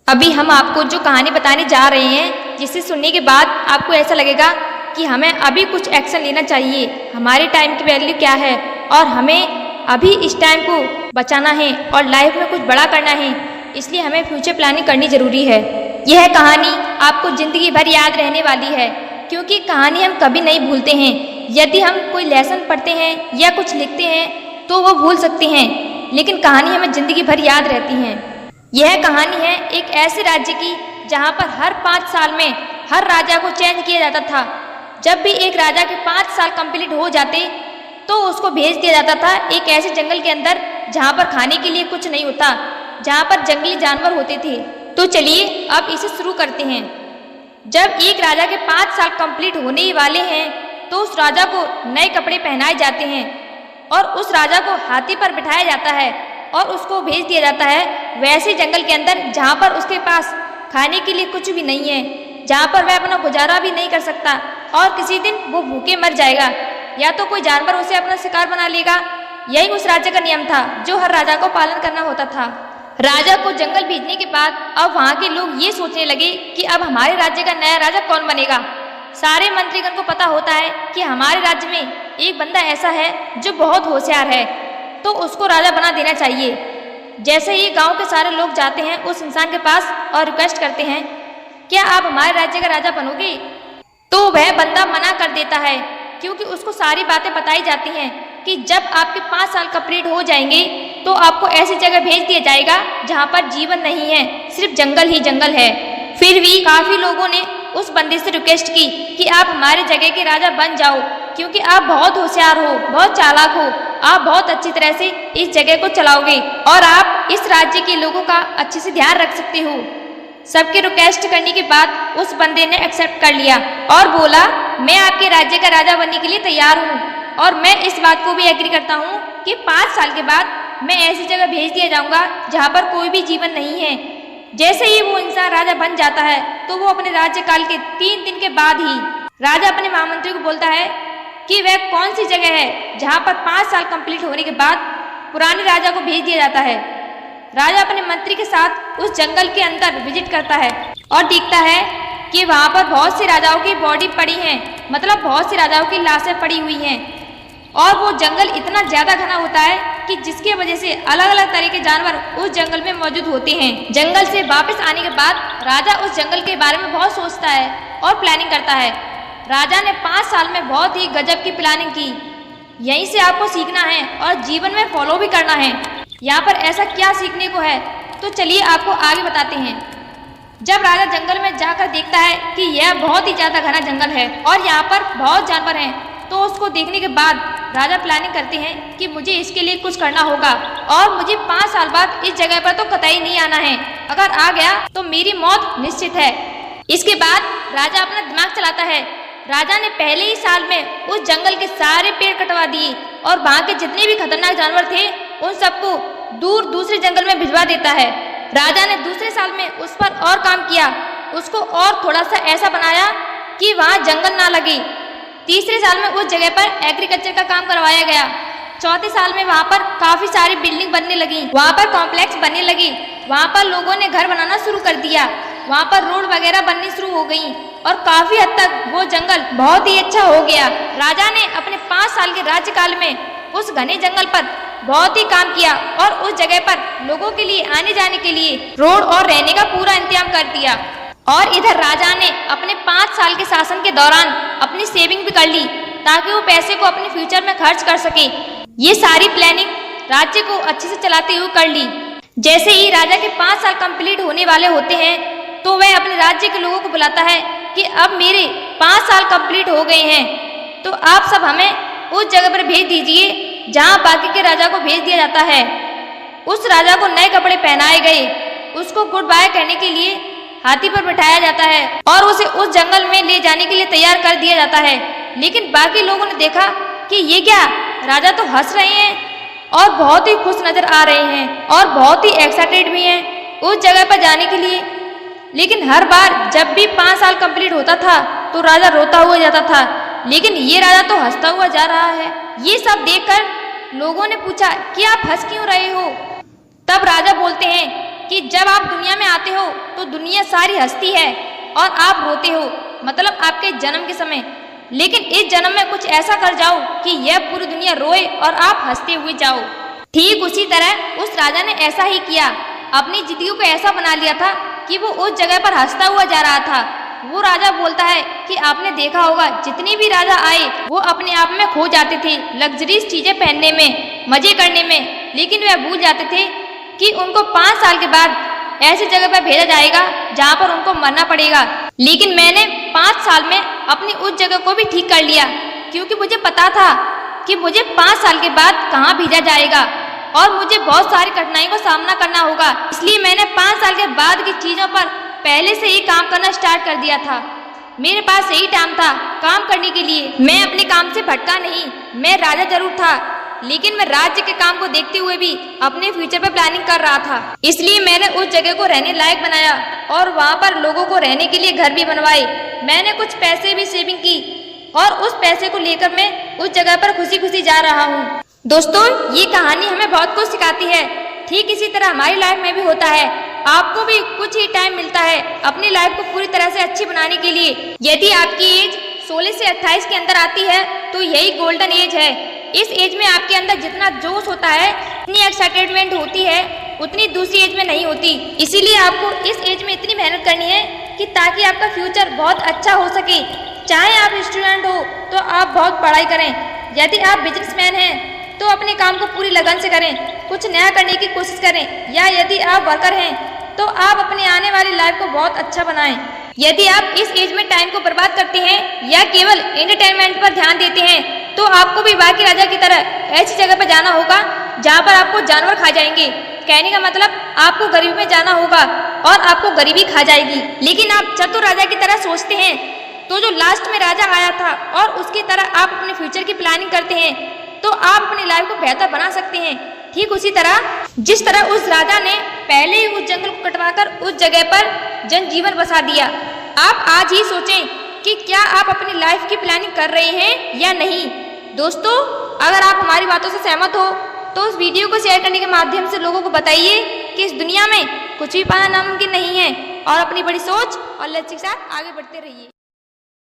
अभी हम आपको जो कहानी बताने जा रहे हैं, जिसे सुनने के बाद आपको ऐसा लगेगा कि हमें अभी कुछ एक्शन लेना चाहिए, हमारे टाइम की वैल्यू क्या है और हमें अभी इस टाइम को बचाना है और लाइफ में कुछ बड़ा करना है, इसलिए हमें फ्यूचर प्लानिंग करनी जरूरी है। यह कहानी आपको जिंदगी भर याद रहने वाली है, क्योंकि कहानी हम कभी नहीं भूलते हैं। यदि हम कोई लेसन पढ़ते हैं या कुछ लिखते हैं तो वो भूल सकते हैं, लेकिन कहानी हमें जिंदगी भर याद रहती है। यह कहानी है एक ऐसे राज्य की जहाँ पर हर 5 साल में हर राजा को चेंज किया जाता था। जब भी एक राजा के 5 साल कंप्लीट हो जाते तो उसको भेज दिया जाता था एक ऐसे जंगल के अंदर जहाँ पर खाने के लिए कुछ नहीं होता, जहाँ पर जंगली जानवर होते थे। तो चलिए अब इसे शुरू करते हैं। जब एक राजा के 5 साल कंप्लीट होने ही वाले हैं तो उस राजा को नए कपड़े पहनाए जाते हैं और उस राजा को हाथी पर बिठाया जाता है और उसको भेज दिया जाता है वैसे जंगल के अंदर जहाँ पर उसके पास खाने के लिए कुछ भी नहीं है, जहाँ पर वह अपना गुजारा भी नहीं कर सकता और किसी दिन वो भूखे मर जाएगा या तो कोई जानवर उसे अपना शिकार बना लेगा। यही उस राज्य का नियम था जो हर राजा को पालन करना होता था। राजा को जंगल भेजने के बाद अब वहाँ के लोग ये सोचने लगे कि अब हमारे राज्य का नया राजा कौन बनेगा। सारे मंत्रीगण को पता होता है कि हमारे राज्य में एक बंदा ऐसा है जो बहुत होशियार है, तो उसको राजा बना देना चाहिए। जैसे ही गांव के सारे लोग जाते हैं उस इंसान के पास और रिक्वेस्ट करते हैं, क्या आप हमारे राज्य का राजा बनोगे? तो वह बंदा मना कर देता है, क्योंकि उसको सारी बातें बताई जाती हैं कि जब आपके 5 साल कंप्लीट हो जाएंगे तो आपको ऐसी जगह भेज दिया जाएगा जहाँ पर जीवन नहीं है, सिर्फ जंगल ही जंगल है। फिर भी काफी लोगों ने उस बंदे से रिक्वेस्ट की कि आप हमारे जगह के राजा बन जाओ, क्योंकि आप बहुत होशियार हो, बहुत चालाक हो, आप बहुत अच्छी तरह से इस जगह को चलाओगे और आप इस राज्य के लोगों का अच्छे से ध्यान रख सकते हो। सबके रिक्वेस्ट करने के बाद उस बंदे ने एक्सेप्ट कर लिया और बोला, मैं आपके राज्य का राजा बनने के लिए तैयार हूँ और मैं इस बात को भी एग्री करता हूँ कि 5 साल के बाद मैं ऐसी जगह भेज दिया जाऊंगा जहाँ पर कोई भी जीवन नहीं है। जैसे ही वो इंसान राजा बन जाता है तो वो अपने राज्यकाल के 3 दिन के बाद ही राजा अपने महामंत्री को बोलता है कि वह कौन सी जगह है जहाँ पर 5 साल कंप्लीट होने के बाद पुराने राजा को भेज दिया जाता है। राजा अपने मंत्री के साथ उस जंगल के अंदर विजिट करता है और देखता है कि वहाँ पर बहुत से राजाओं की बॉडी पड़ी है, मतलब बहुत से राजाओं की लाशें पड़ी हुई हैं और वो जंगल इतना ज्यादा घना होता है कि जिसके वजह से अलग अलग तरह के जानवर उस जंगल में मौजूद होते हैं। जंगल से वापस आने के बाद राजा उस जंगल के बारे में बहुत सोचता है और प्लानिंग करता है। राजा ने 5 साल में बहुत ही गजब की प्लानिंग की। यहीं से आपको सीखना है और जीवन में फॉलो भी करना है। यहाँ पर ऐसा क्या सीखने को है, तो चलिए आपको आगे बताते हैं। जब राजा जंगल में जाकर देखता है कि यह बहुत ही ज्यादा घना जंगल है और यहाँ पर बहुत जानवर हैं, तो उसको देखने के बाद राजा प्लानिंग करते हैं कि मुझे इसके लिए कुछ करना होगा और मुझे 5 साल बाद इस जगह पर तो कतई नहीं आना है। अगर आ गया तो मेरी मौत निश्चित है। इसके बाद राजा अपना दिमाग चलाता है। राजा ने पहले ही साल में उस जंगल के सारे पेड़ कटवा दिए और वहाँ के जितने भी खतरनाक जानवर थे उन सबको दूर दूसरे जंगल में भिजवा देता है। राजा ने दूसरे साल में उस पर और काम किया, उसको और थोड़ा सा ऐसा बनाया कि वहाँ जंगल ना लगे। तीसरे साल में उस जगह पर एग्रीकल्चर का काम करवाया गया। चौथे साल में वहाँ पर काफी सारी बिल्डिंग बनने लगी, वहाँ पर कॉम्प्लेक्स बनने लगी, वहाँ पर लोगों ने घर बनाना शुरू कर दिया, वहाँ पर रोड वगैरह बननी शुरू हो गई और काफी हद तक वो जंगल बहुत ही अच्छा हो गया। राजा ने अपने 5 साल के राज्यकाल में उस घने जंगल पर बहुत ही काम किया और उस जगह पर लोगों के लिए आने जाने के लिए रोड और रहने का पूरा इंतजाम कर दिया। और इधर राजा ने अपने 5 साल के शासन के दौरान अपनी सेविंग भी कर ली ताकि वो पैसे को अपने फ्यूचर में खर्च कर सके। ये सारी प्लानिंग राज्य को अच्छे से चलाते हुए कर ली। जैसे ही राजा के 5 साल कंप्लीट होने वाले होते हैं तो वह अपने राज्य के लोगों को बुलाता है कि अब मेरे 5 साल कंप्लीट हो गए हैं, तो आप सब हमें उस जगह पर भेज दीजिए जहाँ बाकी के राजा को भेज दिया जाता है। उस राजा को नए कपड़े पहनाए गए, उसको गुड बाय कहने के लिए हाथी पर बिठाया जाता है और उसे उस जंगल में ले जाने के लिए तैयार कर दिया जाता है। लेकिन बाकी लोगों ने देखा कि ये क्या, राजा तो हंस रहे हैं और बहुत ही खुश नजर आ रहे हैं और बहुत ही एक्साइटेड भी हैं उस जगह पर जाने के लिए। लेकिन हर बार जब भी 5 साल कंप्लीट होता था तो राजा रोता हुआ जाता था, लेकिन ये राजा तो हंसता हुआ जा रहा है। ये सब देखकर लोगों ने पूछा कि आप हंस क्यों रहे हो? तब राजा बोलते हैं कि जब आप दुनिया में आते हो तो दुनिया सारी हंसती है और आप रोते हो, मतलब आपके जन्म के समय। लेकिन इस जन्म में कुछ ऐसा कर जाओ कि यह पूरी दुनिया रोए और आप हंसते हुए जाओ। ठीक उसी तरह उस राजा ने ऐसा ही किया। अपनी जिंदगी को ऐसा बना लिया था कि वो उस जगह पर हंसता हुआ जा रहा था। वो राजा बोलता है कि आपने देखा होगा जितने भी राजा आए वो अपने आप में खो जाते थे लग्जरीज चीजें पहनने में, मजे करने में, लेकिन वह भूल जाते थे कि उनको 5 साल के बाद ऐसी जगह पर भेजा जाएगा जहाँ पर उनको मरना पड़ेगा। लेकिन मैंने 5 साल में अपनी उस जगह को भी ठीक कर लिया, क्योंकि मुझे पता था कि मुझे 5 साल के बाद कहाँ भेजा जाएगा और मुझे बहुत सारी कठिनाइयों का सामना करना होगा। इसलिए मैंने 5 साल के बाद की चीजों पर पहले से ही काम करना स्टार्ट कर दिया था। मेरे पास यही टाइम था काम करने के लिए। मैं अपने काम से भटका नहीं। मैं राजा जरूर था, लेकिन मैं राज्य के काम को देखते हुए भी अपने फ्यूचर पर प्लानिंग कर रहा था। इसलिए मैंने उस जगह को रहने लायक बनाया और वहाँ पर लोगों को रहने के लिए घर भी बनवाए। मैंने कुछ पैसे भी सेविंग की और उस पैसे को लेकर मैं उस जगह पर खुशी खुशी जा रहा हूँ। दोस्तों, ये कहानी हमें बहुत कुछ सिखाती है। ठीक इसी तरह हमारी लाइफ में भी होता है। आपको भी कुछ ही टाइम मिलता है अपनी लाइफ को पूरी तरह से अच्छी बनाने के लिए। यदि आपकी एज 16 से 28 के अंदर आती है तो यही गोल्डन एज है। इस एज में आपके अंदर जितना जोश होता है, इतनी एक्साइटमेंट होती है, उतनी दूसरी एज में नहीं होती। इसीलिए आपको इस एज में इतनी मेहनत करनी है कि ताकि आपका फ्यूचर बहुत अच्छा हो सके। चाहे आप स्टूडेंट हो तो आप बहुत पढ़ाई करें, यदि आप बिजनेसमैन हैं तो अपने काम को पूरी लगन से करें, कुछ नया करने की कोशिश करें, या यदि आप वर्कर हैं तो आप अपने आने वाली लाइफ को बहुत अच्छा बनाएं। यदि आप इस एज में टाइम को बर्बाद करते हैं या केवल एंटरटेनमेंट पर ध्यान देते हैं तो आपको भी बाकी राजा की तरह ऐसी जगह पर जाना होगा जहाँ पर आपको जानवर खा जाएंगे। कहने का मतलब आपको गरीबी में जाना होगा और आपको गरीबी खा जाएगी। लेकिन आप चतुर राजा की तरह सोचते हैं तो जो लास्ट में राजा आया था और उसकी तरह आप अपने फ्यूचर की प्लानिंग करते हैं तो आप अपनी लाइफ को बेहतर बना सकते हैं। ठीक उसी तरह जिस तरह उस राजा ने पहले ही उस जंगल को कटवाकर उस जगह पर जनजीवन बसा दिया। आप आज ही सोचें कि क्या आप अपनी लाइफ की प्लानिंग कर रहे हैं या नहीं। दोस्तों, अगर आप हमारी बातों से सहमत हो तो उस वीडियो को शेयर करने के माध्यम से लोगों को बताइए कि इस दुनिया में कुछ भी पाना नामुमकिन नहीं है और अपनी बड़ी सोच और लक्ष्य के साथ आगे बढ़ते रहिए।